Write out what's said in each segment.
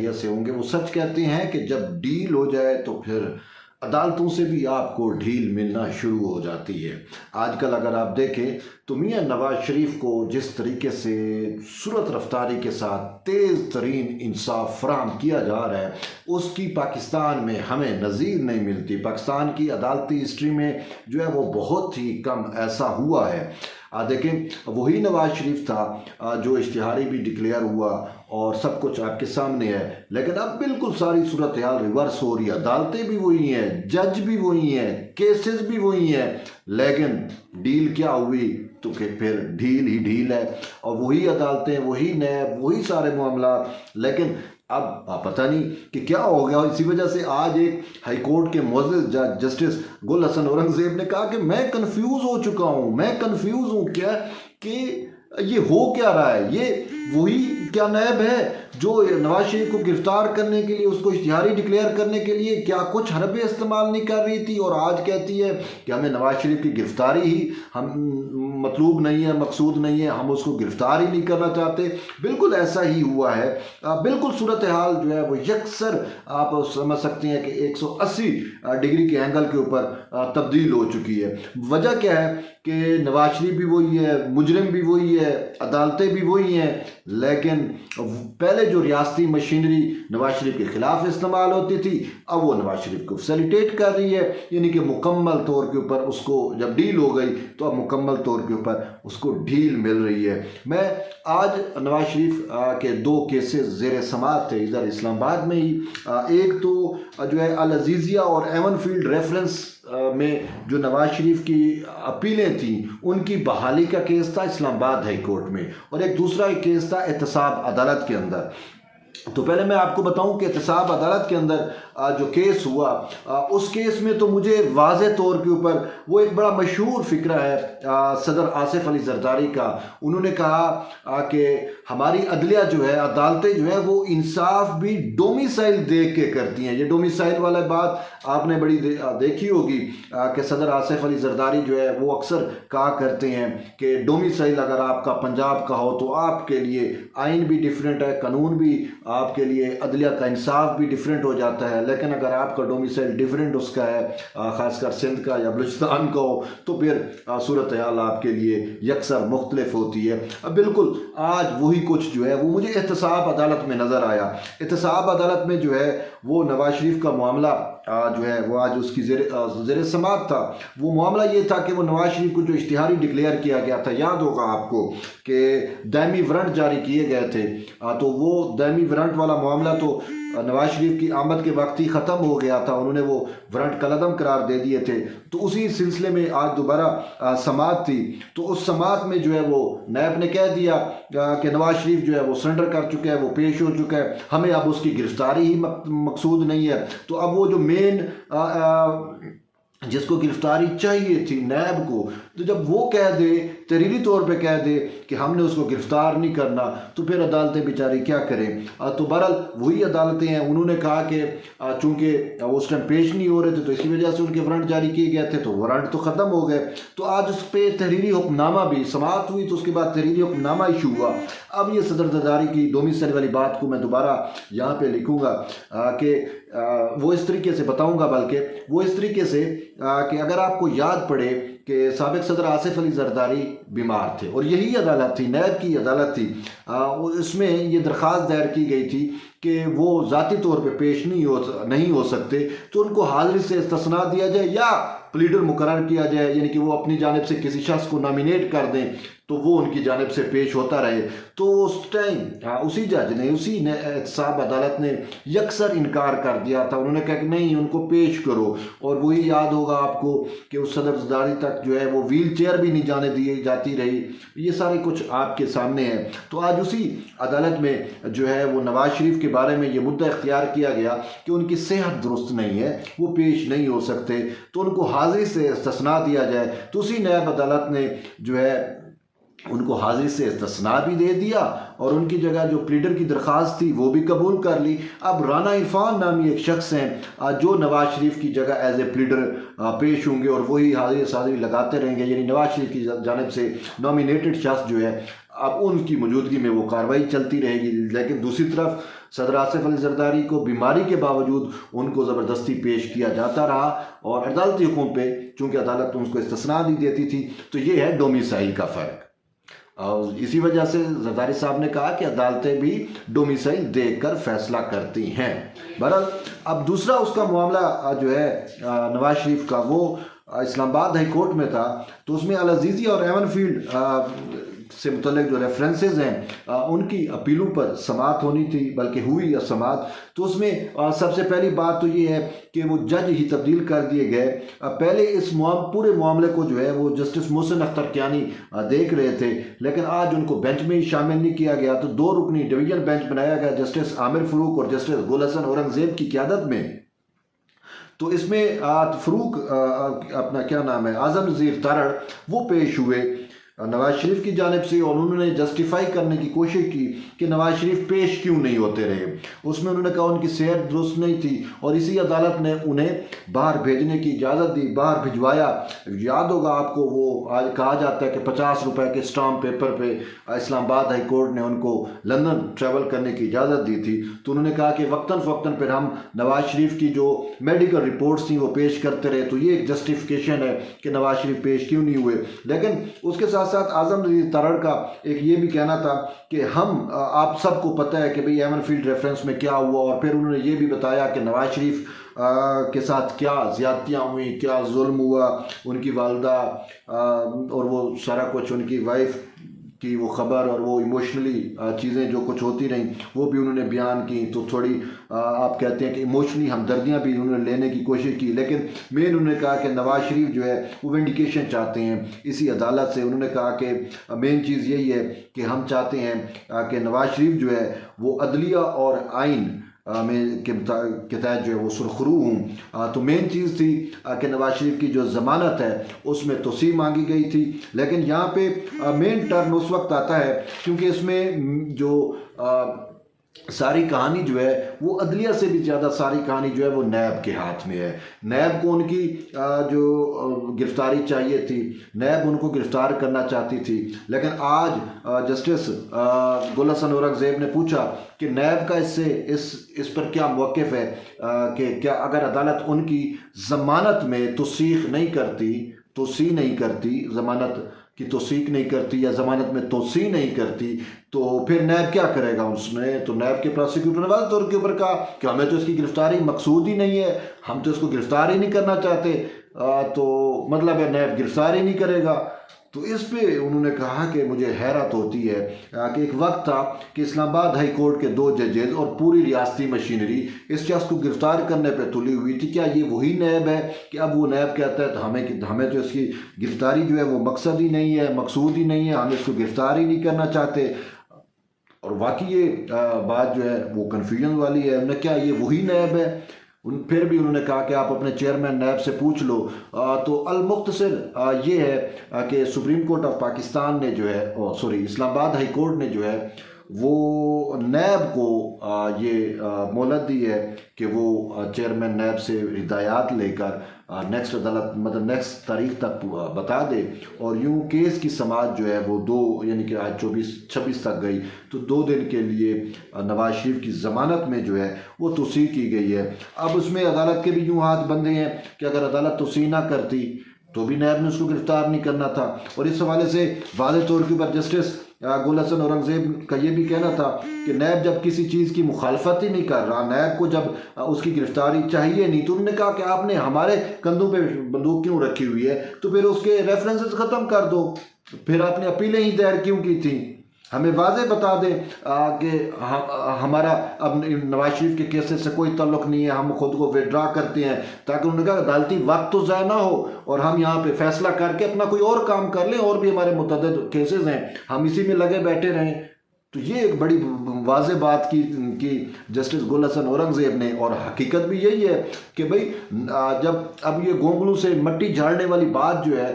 ذریعہ سے ہوں گے۔ وہ سچ کہتے ہیں کہ جب ڈیل ہو جائے تو پھر عدالتوں سے بھی آپ کو ڈھیل ملنا شروع ہو جاتی ہے۔ آج کل اگر آپ دیکھیں تو میاں نواز شریف کو جس طریقے سے سرعت رفتاری کے ساتھ تیز ترین انصاف فراہم کیا جا رہا ہے، اس کی پاکستان میں ہمیں نظیر نہیں ملتی۔ پاکستان کی عدالتی ہسٹری میں جو ہے وہ بہت ہی کم ایسا ہوا ہے۔ دیکھیں وہی نواز شریف تھا جو اشتہاری بھی ڈکلیئر ہوا اور سب کچھ آپ کے سامنے ہے، لیکن اب بالکل ساری صورتحال ریورس ہو رہی ہے۔ عدالتیں بھی وہی ہیں، جج بھی وہی ہیں، کیسز بھی وہی ہیں، لیکن ڈیل کیا ہوئی تو کہ پھر ڈھیل ہی ڈھیل ہے، اور وہی عدالتیں، وہی نیب، وہی سارے معاملات۔ لیکن اب پتہ نہیں کہ کیا ہو گیا۔ اسی وجہ سے آج ایک ہائی کورٹ کے معزز جج جسٹس گل حسن اورنگزیب نے کہا کہ میں کنفیوز ہو چکا ہوں، میں کنفیوز ہوں کیا کہ یہ ہو کیا رہا ہے۔ یہ وہی کیا نیب ہے جو نواز شریف کو گرفتار کرنے کے لیے، اس کو اشتہاری ڈکلیئر کرنے کے لیے کیا کچھ حربے استعمال نہیں کر رہی تھی، اور آج کہتی ہے کہ ہمیں نواز شریف کی گرفتاری ہی ہم مطلوب نہیں ہے، مقصود نہیں ہے، ہم اس کو گرفتار ہی نہیں کرنا چاہتے۔ بالکل ایسا ہی ہوا ہے۔ بالکل صورتحال جو ہے وہ یکسر آپ سمجھ سکتے ہیں کہ 180 ڈگری کے اینگل کے اوپر تبدیل ہو چکی ہے۔ وجہ کیا ہے کہ نواز شریف بھی وہی ہے، مجرم بھی وہی ہے، عدالتیں بھی وہی ہیں، لیکن پہلے جو ریاستی مشینری نواز شریف کے خلاف استعمال ہوتی تھی، اب وہ نواز شریف کو فیسیلیٹیٹ کر رہی ہے، یعنی کہ مکمل طور کے اوپر اس کو جب ڈیل ہو گئی تو اب مکمل طور کے اوپر اس کو ڈیل مل رہی ہے۔ میں آج نواز شریف کے 2 کیسز زیر سماعت تھے ادھر اسلام آباد میں ہی۔ ایک تو جو ہے العزیزیہ اور ایون فیلڈ ریفرنس میں جو نواز شریف کی اپیلیں تھیں ان کی بحالی کا کیس تھا اسلام آباد ہائی کورٹ میں، اور ایک دوسرا کیس تھا احتساب عدالت کے اندر۔ تو پہلے میں آپ کو بتاؤں کہ احتساب عدالت کے اندر جو کیس ہوا، اس کیس میں تو مجھے واضح طور کے اوپر وہ ایک بڑا مشہور فقرہ ہے صدر آصف علی زرداری کا۔ انہوں نے کہا کہ ہماری عدلیہ جو ہے، عدالتیں جو ہے وہ انصاف بھی ڈومیسائل دیکھ کے کرتی ہیں۔ یہ ڈومیسائل والا بات آپ نے بڑی دیکھی ہوگی کہ صدر آصف علی زرداری جو ہے وہ اکثر کہا کرتے ہیں کہ ڈومیسائل اگر آپ کا پنجاب کا ہو تو آپ کے لیے آئین بھی ڈیفرنٹ ہے، قانون بھی آپ کے لیے، عدلیہ کا انصاف بھی ڈیفرنٹ ہو جاتا ہے، لیکن اگر آپ کا ڈومیسائل ڈیفرنٹ اس کا ہے، خاص کر سندھ کا یا بلوچستان کا ہو، تو پھر صورتحال آپ کے لیے یکسر مختلف ہوتی ہے۔ اب بالکل آج وہی کچھ جو ہے وہ مجھے احتساب عدالت میں نظر آیا۔ احتساب عدالت میں جو ہے وہ نواز شریف کا معاملہ جو ہے وہ آج اس کی زیر سماعت تھا۔ وہ معاملہ یہ تھا کہ وہ نواز شریف کو جو اشتہاری ڈکلیئر کیا گیا تھا، یاد ہوگا آپ کو کہ دائمی وارنٹ جاری کیے گئے تھے، تو وہ دائمی وارنٹ والا معاملہ تو نواز شریف کی آمد کے وقت ہی ختم ہو گیا تھا، انہوں نے وہ وارنٹ کالعدم قرار دے دیے تھے۔ تو اسی سلسلے میں آج دوبارہ سماعت تھی، تو اس سماعت میں جو ہے وہ نیب نے کہہ دیا کہ نواز شریف جو ہے وہ سرنڈر کر چکا ہے، وہ پیش ہو چکا ہے، ہمیں اب اس کی گرفتاری ہی مقصود نہیں ہے۔ تو اب وہ جو مین جس کو گرفتاری چاہیے تھی نیب کو، تو جب وہ کہہ دے، تحریری طور پہ کہہ دے کہ ہم نے اس کو گرفتار نہیں کرنا، تو پھر عدالتیں بیچاری کیا کریں۔ تو بہرحال وہی عدالتیں ہیں، انہوں نے کہا کہ چونکہ وہ اس ٹائم پیش نہیں ہو رہے تھے تو اسی وجہ سے ان کے وارنٹ جاری کیے گئے تھے، تو وارنٹ تو ختم ہو گئے۔ تو آج اس پہ تحریری حکم نامہ بھی سماعت ہوئی، تو اس کے بعد تحریری حکم نامہ ایشو ہوا۔ اب یہ صدر زرداری کی ڈومیسائل والی بات کو میں دوبارہ یہاں پہ لکھوں گا کہ وہ اس طریقے سے بتاؤں گا، بلکہ وہ اس طریقے سے کہ اگر آپ کو یاد پڑے کہ سابق صدر آصف علی زرداری بیمار تھے، اور یہی عدالت تھی، نیب کی عدالت تھی، اس میں یہ درخواست دائر کی گئی تھی کہ وہ ذاتی طور پہ پیش نہیں ہو سکتے، تو ان کو حاضری سے استثناء دیا جائے یا پلیڈر مقرر کیا جائے، یعنی کہ وہ اپنی جانب سے کسی شخص کو نامینیٹ کر دیں تو وہ ان کی جانب سے پیش ہوتا رہے۔ تو اس ٹائم اسی جج نے، اسی احتساب عدالت نے یکسر انکار کر دیا تھا، انہوں نے کہا کہ نہیں، ان کو پیش کرو۔ اور وہی یاد ہوگا آپ کو کہ اس صدر زرداری تک جو ہے وہ ویل چیئر بھی نہیں جانے دی جاتی رہی۔ یہ سارے کچھ آپ کے سامنے ہے۔ تو آج اسی عدالت میں جو ہے وہ نواز شریف کے بارے میں یہ مدعا اختیار کیا گیا کہ ان کی صحت درست نہیں ہے، وہ پیش نہیں ہو سکتے، تو ان کو حاضری سے استثناء دیا جائے۔ تو اسی نیب عدالت نے جو ہے ان کو حاضری سے استثناء بھی دے دیا، اور ان کی جگہ جو پلیڈر کی درخواست تھی وہ بھی قبول کر لی۔ اب رانا عرفان نامی ایک شخص ہیں جو نواز شریف کی جگہ ایز اے پلیڈر پیش ہوں گے، اور وہی حاضری لگاتے رہیں گے، یعنی نواز شریف کی جانب سے نامینیٹڈ شخص جو ہے، اب ان کی موجودگی میں وہ کارروائی چلتی رہے گی۔ لیکن دوسری طرف صدر آصف علی زرداری کو بیماری کے باوجود ان کو زبردستی پیش کیا جاتا رہا، اور عدالتی حکم پہ چونکہ عدالت ان کو استثناء نہیں دیتی تھی، تو یہ ہے ڈومیسائل کا فرق۔ اور اسی وجہ سے زرداری صاحب نے کہا کہ عدالتیں بھی ڈومیسائل دیکھ کر فیصلہ کرتی ہیں۔ بہرحال اب دوسرا اس کا معاملہ جو ہے نواز شریف کا، وہ اسلام آباد ہائی کورٹ میں تھا، تو اس میں العزیزی اور ایون فیلڈ سے متعلق جو ریفرنسز ہیں ان کی اپیلوں پر سماعت ہونی تھی، بلکہ ہوئی سماعت۔ تو اس میں سب سے پہلی بات تو یہ ہے کہ وہ جج ہی تبدیل کر دیے گئے۔ پہلے اس پورے معاملے کو جو ہے وہ جسٹس محسن اختر کیانی دیکھ رہے تھے، لیکن آج ان کو بینچ میں ہی شامل نہیں کیا گیا، تو 2 رکنی ڈویژن بینچ بنایا گیا جسٹس عامر فروق اور جسٹس گل حسن اورنگزیب کی قیادت میں۔ تو اس میں فروق اپنا کیا نام ہے اعظم نذیر ترڑ وہ پیش ہوئے نواز شریف کی جانب سے، اور انہوں نے جسٹیفائی کرنے کی کوشش کی کہ نواز شریف پیش کیوں نہیں ہوتے رہے۔ اس میں انہوں نے کہا ان کی صحت درست نہیں تھی، اور اسی عدالت نے انہیں باہر بھیجنے کی اجازت دی، باہر بھجوایا۔ یاد ہوگا آپ کو، وہ آج کہا جاتا ہے کہ 50 روپے کے اسٹامپ پیپر پہ اسلام آباد ہائی کورٹ نے ان کو لندن ٹریول کرنے کی اجازت دی تھی۔ تو انہوں نے کہا کہ وقتاً فوقتاً پھر ہم نواز شریف کی جو میڈیکل رپورٹس تھیں وہ پیش کرتے رہے، تو یہ ایک جسٹیفیکیشن ہے کہ نواز شریف پیش کیوں نہیں ہوئے۔ لیکن اس کے ساتھ اعظم نذیر ترڑ کا ایک یہ بھی کہنا تھا کہ آپ سب کو پتہ ہے کہ بھئی ایون فیلڈ ریفرنس میں کیا ہوا، اور پھر انہوں نے یہ بھی بتایا کہ نواز شریف کے ساتھ کیا زیادتیاں ہوئیں، کیا ظلم ہوا، ان کی والدہ اور وہ سارا کچھ، ان کی وائف کی وہ خبر اور وہ ایموشنلی چیزیں جو کچھ ہوتی رہیں وہ بھی انہوں نے بیان کی۔ تو تھوڑی آپ کہتے ہیں کہ ایموشنلی ہمدردیاں بھی انہوں نے لینے کی کوشش کی، لیکن مین انہوں نے کہا کہ نواز شریف جو ہے وہ وینڈیکیشن چاہتے ہیں اسی عدالت سے۔ انہوں نے کہا کہ مین چیز یہی ہے کہ ہم چاہتے ہیں کہ نواز شریف جو ہے وہ عدلیہ اور آئین میں کے تحت جو ہے وہ سرخرو ہوں۔ تو مین چیز تھی کہ نواز شریف کی جو ضمانت ہے اس میں توسیع مانگی گئی تھی، لیکن یہاں پہ مین ٹرن اس وقت آتا ہے کیونکہ اس میں جو ساری کہانی جو ہے وہ عدلیہ سے بھی زیادہ ساری کہانی جو ہے وہ نیب کے ہاتھ میں ہے۔ نیب کو ان کی جو گرفتاری چاہیے تھی، نیب ان کو گرفتار کرنا چاہتی تھی، لیکن آج جسٹس گل حسن اورنگزیب نے پوچھا کہ نیب کا اس پر کیا موقف ہے، کہ کیا اگر عدالت ان کی ضمانت میں توثیق نہیں کرتی ضمانت کی توثیق نہیں کرتی یا ضمانت میں توسیع نہیں کرتی تو پھر نیب کیا کرے گا۔ اس نے تو نیب کے پروسیکیوٹر نے واضح طور کے اوپر کہا کہ ہمیں تو اس کی گرفتاری مقصود ہی نہیں ہے، ہم تو اس کو گرفتار ہی نہیں کرنا چاہتے، تو مطلب ہے نیب گرفتار ہی نہیں کرے گا۔ تو اس پہ انہوں نے کہا کہ مجھے حیرت ہوتی ہے کہ ایک وقت تھا کہ اسلام آباد ہائی کورٹ کے 2 ججز اور پوری ریاستی مشینری اس شخص کو گرفتار کرنے پہ تلی ہوئی تھی۔ کیا یہ وہی نیب ہے کہ اب وہ نیب کہتا ہے تو ہمیں تو اس کی گرفتاری جو ہے وہ مقصد ہی نہیں ہے، مقصود ہی نہیں ہے، ہم اس کو گرفتار ہی نہیں کرنا چاہتے۔ اور واقعی یہ بات جو ہے وہ کنفیوژن والی ہے۔ انہوں نے کیا یہ وہی نیب ہے؟ پھر بھی انہوں نے کہا کہ آپ اپنے چیئرمین نیب سے پوچھ لو۔ تو المختصر یہ ہے کہ سپریم کورٹ آف پاکستان نے جو ہے اسلام آباد ہائی کورٹ نے جو ہے وہ نیب کو یہ مہلت دی ہے کہ وہ چیئرمین نیب سے ہدایات لے کر نیکسٹ عدالت نیکسٹ تاریخ تک بتا دے، اور یوں کیس کی سماعت جو ہے وہ 2 یعنی کہ آج 26 تک گئی، تو 2 دن کے لیے نواز شریف کی ضمانت میں جو ہے وہ توسیع کی گئی ہے۔ اب اس میں عدالت کے بھی یوں ہاتھ بندھے ہیں کہ اگر عدالت توسیع نہ کرتی تو بھی نیب نے اس کو گرفتار نہیں کرنا تھا، اور اس حوالے سے واضح طور کے اوپر جسٹس گل حسن اورنگزیب کا یہ بھی کہنا تھا کہ نیب جب کسی چیز کی مخالفت ہی نہیں کر رہا، نیب کو جب اس کی گرفتاری چاہیے نہیں، تو انہوں نے کہا کہ آپ نے ہمارے کندھوں پہ بندوق کیوں رکھی ہوئی ہے، تو پھر اس کے ریفرنسز ختم کر دو، پھر آپ نے اپیلیں ہی دائر کیوں کی تھیں، ہمیں واضح بتا دیں کہ ہمارا اب نواز شریف کے کیسز سے کوئی تعلق نہیں ہے، ہم خود کو ویڈرا کرتے ہیں، تاکہ انہوں نے کہا عدالتی وقت تو ضائع نہ ہو اور ہم یہاں پہ فیصلہ کر کے اپنا کوئی اور کام کر لیں، اور بھی ہمارے متعدد کیسز ہیں، ہم اسی میں لگے بیٹھے رہیں۔ تو یہ ایک بڑی واضح بات کی جسٹس گل حسن اورنگزیب نے، اور حقیقت بھی یہی ہے کہ بھئی جب اب یہ گونگلوں سے مٹی جھاڑنے والی بات جو ہے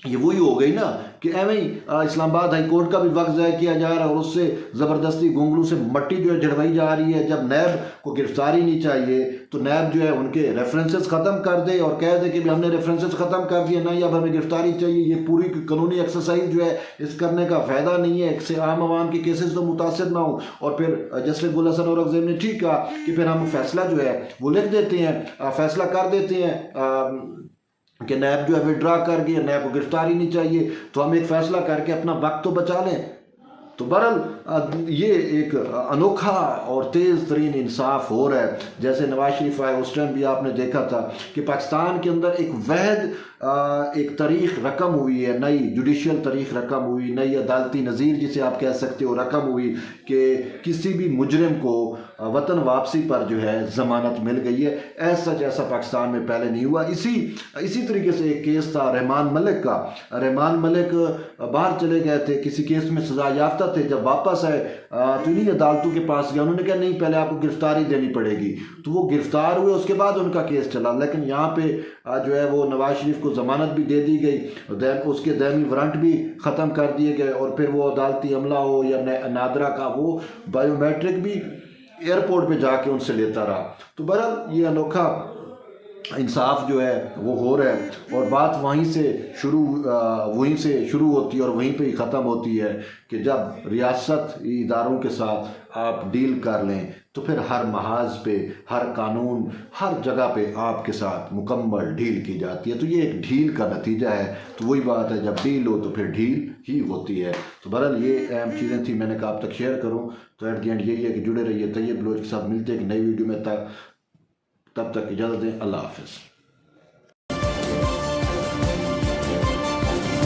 یہ وہی ہو گئی نا کہ کہ ایویں ہی اسلام آباد ہائی کورٹ کا بھی وقت ضائع کیا جا رہا ہے اور اس سے زبردستی گونگلو سے مٹی جو ہے جھڑوائی جا رہی ہے. جب نیب کو گرفتاری نہیں چاہیے تو نیب جو ہے ان کے ریفرنسز ختم کر دے اور کہہ دے کہ ہم نے ریفرنسز ختم کر دیے نہیں اب ہمیں گرفتاری چاہیے. یہ پوری قانونی ایکسرسائز جو ہے اس کرنے کا فائدہ نہیں ہے, اس سے عام عوام کے کیسز تو متاثر نہ ہوں. اور پھر جسٹس گل حسن اورنگزیب نے ٹھیک کہا کہ پھر ہم فیصلہ جو ہے وہ لکھ دیتے ہیں, فیصلہ کر دیتے ہیں کہ نیب جو ہے وڈرا کر گیا, نیب کو گرفتاری نہیں چاہیے, تو ہم ایک فیصلہ کر کے اپنا وقت تو بچا لیں. تو بہرحال یہ ایک انوکھا اور تیز ترین انصاف ہو رہا ہے. جیسے نواز شریف آئے اس ٹائم بھی آپ نے دیکھا تھا کہ پاکستان کے اندر ایک وحد ایک تاریخ رقم ہوئی ہے, نئی جوڈیشل تاریخ رقم ہوئی, نئی عدالتی نظیر جسے آپ کہہ سکتے ہو رقم ہوئی کہ کسی بھی مجرم کو وطن واپسی پر جو ہے ضمانت مل گئی ہے. جیسا پاکستان میں پہلے نہیں ہوا. اسی طریقے سے ایک کیس تھا رحمان ملک کا. رحمان ملک باہر چلے گئے تھے, کسی کیس میں سزا یافتہ تھے, جب واپس آئے تو انہیں عدالتوں کے پاس گیا, انہوں نے کہا نہیں پہلے آپ کو گرفتاری دینی پڑے گی, تو وہ گرفتار ہوئے, اس کے بعد ان کا کیس چلا. لیکن یہاں پہ جو ہے وہ نواز شریف کو ضمانت بھی دے دی گئی, اس کے دائمی وارنٹ بھی ختم کر دیے گئے, اور پھر وہ عدالتی عملہ ہو یا نادرا کا وہ بایو میٹرک بھی ایئرپورٹ پہ جا کے ان سے لیتا رہا. تو بہرحال یہ انوکھا انصاف جو ہے وہ ہو رہا ہے, اور بات وہیں سے شروع ہوتی ہے اور وہیں پہ ہی ختم ہوتی ہے کہ جب ریاست اداروں کے ساتھ آپ ڈیل کر لیں تو پھر ہر محاذ پہ, ہر قانون, ہر جگہ پہ آپ کے ساتھ مکمل ڈیل کی جاتی ہے. تو یہ ایک ڈیل کا نتیجہ ہے. تو وہی بات ہے, جب ڈیل ہو تو پھر ڈیل ہی ہوتی ہے. تو بہرحال یہ اہم چیزیں تھیں, میں نے کہا آپ تک شیئر کروں. تو ایٹ دی اینڈ یہی ہے کہ جڑے رہیے طیب بلوچ کے ساتھ. ملتے ہیں ایک نئی ویڈیو میں, تب تک اجازت دیں. اللہ حافظ.